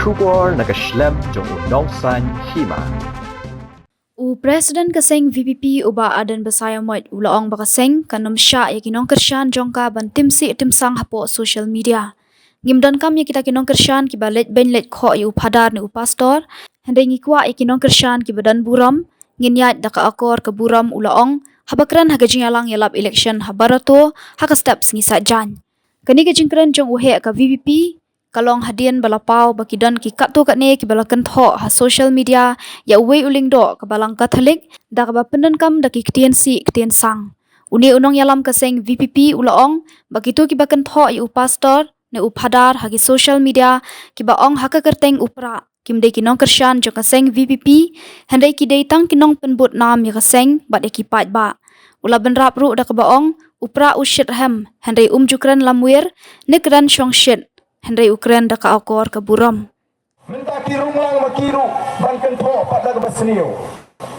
syukur nakaslem jong unongsan hima. Presiden kaseng VPP uba adan basaya moit ulaong bakaseng kanum sya ya kinong kersyan jongka ban timsi timsang hapo social media. Ngimdan kam ya kita kinong kersyan ki balet ben let kho yu padar ni upastor hende ngikwa ya kinong kersyan ki badan buram nginyat daka akor ke buram ulaong habakran haga jingalang yalap election habarato haka steps ngisa jan. Kani ke jingkran jong uhe ka VPP kalong hadian balapau bakidan ki katto katne ki balakan tho ha social media ya uwe uling do ka balang Katolik da ka bapendan kam da ki ktien sang uni unong yalam kaseng VPP ulaong bakitu ki bakan tho yu pastor ne upadar hagi social media ki baong haka kerteng upra kimde ki nong kersyan jo kaseng VPP handai ki dei tang ki nong penbut nam ya kaseng bat ki pat ba ula benrap ru da ka baong upra ushit hem handai jukran lamwir ne kran shong shit Henry Ukraine daka akor ke buram. Minta kirung lang makiru banken tho pada basniu.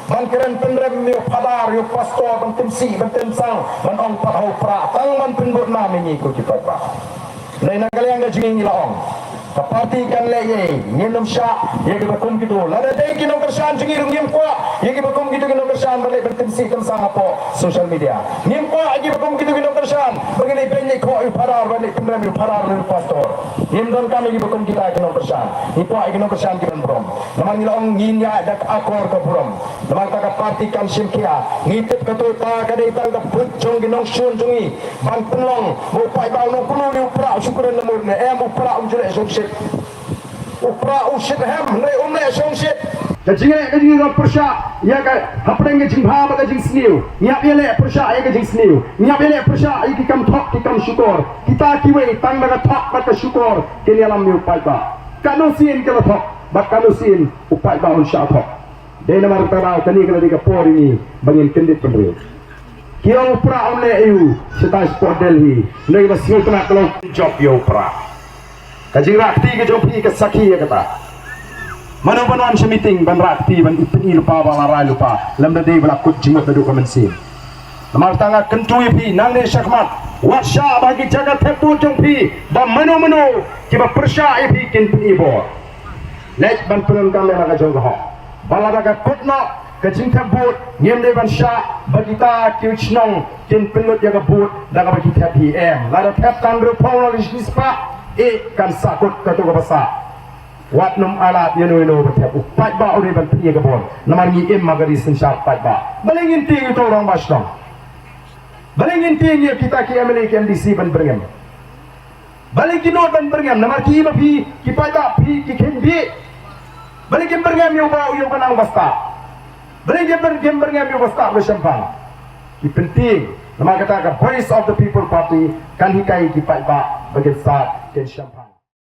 Bankeran penrem yo padar yo pastor bentemsi bentemsang manong pahau pra tang man penbut nami ni ko kipat ba. Lai nagalang ga jing ilaong. Parti kan leye nginum sya ye ke bakum gitu. Lada dei kinong kersan jing irung ngim kwa ye ke bakum gitu kinong kersan balik bentemsi temsang apo social media. Ngim kwa ye bakum gitu kinong kersan begini benye ko yo padar balik penrem yo padar yo pastor. Himdan kami di bakum kita kinong kersan. Ipo kinong kersan kiban brom. Naman ilaong nginya dak akor ke brom. Naman taka parti kan simkia ngitip ketuta kadai tang ka pucung kinong sun jungi. Ban penlong mo pai bau no kulo ni upra syukuran lemur ne upra jure somsit. Upra usit hem ne umne somsit. Kajing persya ya ka hapeng ke jingha ba jing sniu nyap yele persya ya ke jing sniu nyap yele persya ai ki kam thok ki kam syukur kita kiwe tang ba thok ba syukur kini alam ni upai ba kanusin ke thok ba kanusin upai ba on sya thok de namar tara kani kala diga por ini bangin kendit pendri kiyo upra umne eu setai sport Delhi nei ba siu kena kalau job yo upra kajing rakti ke jopi ke saki ya kata Mano-mano sa meeting ban rakti ban ipin lupa balarai lupa lamda dei bala kut jimot dadu kamensin namar tanga kentui pi nang ne syakmat wasya bagi jaga tepu jong pi ba mano-mano ki ba persya pi kin pi bo lek ban penun kamera ka jong ho bala daga kutno ka jing tebut ngem de ban sya bagi ta ki chnong kin penut jaga but daga bagi tepi lada tep tan ru polo lispa kan sakut ka to basa Wat num alat yano bertiap upat ba ori ban piye gabon namar ni im magari sensat pat ba balingin ting itu orang basdong balingin ting ya kita ki MLA ki MDC ban berngam balingin not ban berngam namar ki ma pi ki pat ba pi ki kendi balingin berngam yo ba yo kanang basta balingin berngam yo basta lo sempang ki penting namar kata ka voice of the people party kan hikai ki pat ba bagi sat ken sempang